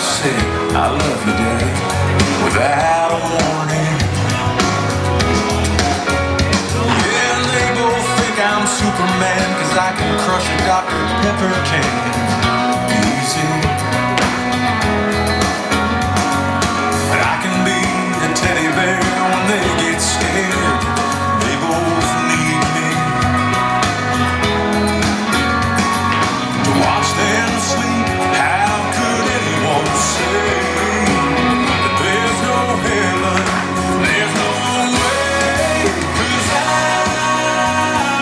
say I love you, Daddy, without a warning. Yeah, and they both think I'm Superman, 'cause I can crush a Dr. Pepper can easy. But I can be the teddy bear when they get scared. They both need me to watch them sleep. How could anyone say that there's no heaven, there's no way? 'Cause I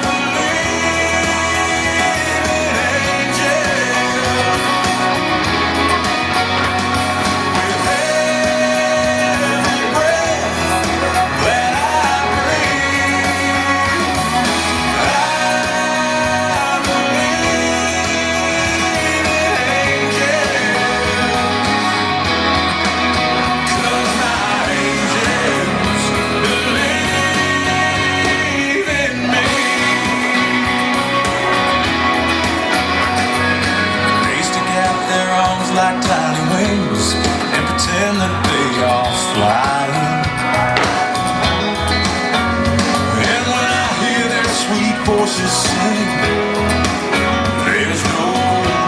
believe in angels. With every breath that I breathe, I believe in angels. 'Cause my angels believe in me. They stick out their arms like tiny wings and pretend that they are flying. And when I hear their sweet voices sing, there's no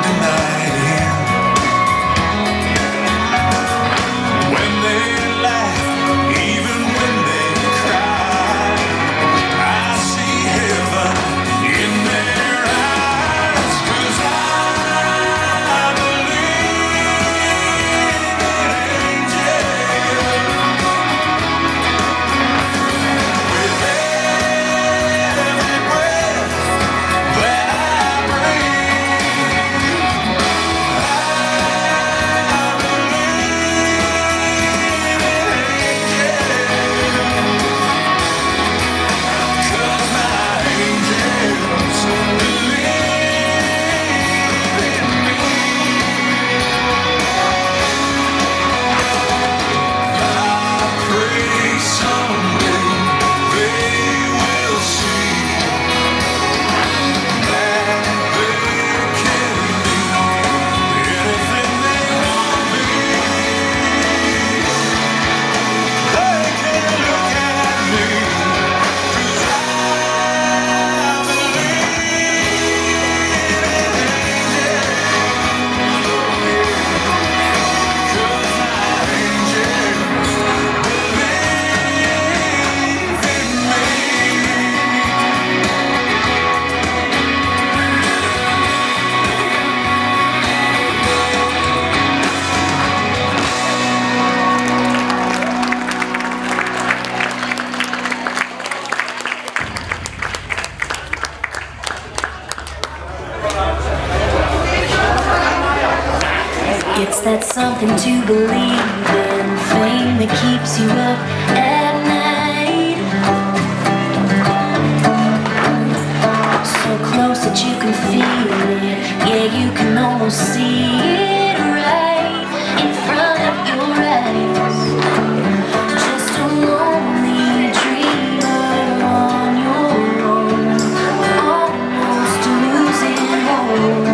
denying. When they laugh, even when they cry, I see heaven in their eyes. 'Cause I believe in angels. With every breath that I breathe, I believe in angels. 'Cause my angels believe in me. I pray someday they will see that they can be anything they want to be. They can look at me, 'cause I believe in angels. 'Cause my angels believe in me. It's that something to believe in, thing that keeps you up at night. So close that you can feel it, yeah, you can almost see it right in front of your eyes. Just a lonely dreamer on your own, almost losing hope.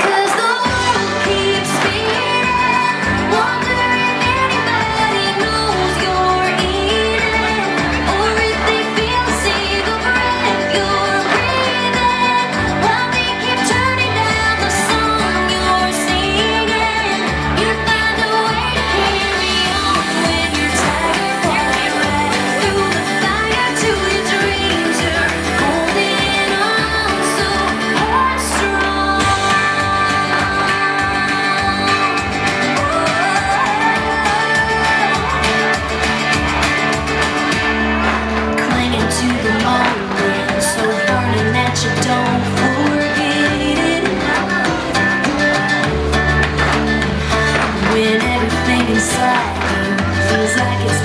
'Cause the world keeps spinning, wondering if anybody knows you're in it, or if they feel the single breath you're breathing, while they keep turning down the song you're singing. You find a way to carry on when you're tired, walking right through the fire to your dreams. You're holding on so headstrong. Clinging to the moment, so burning that you don't forget it. When everything inside you feels like it's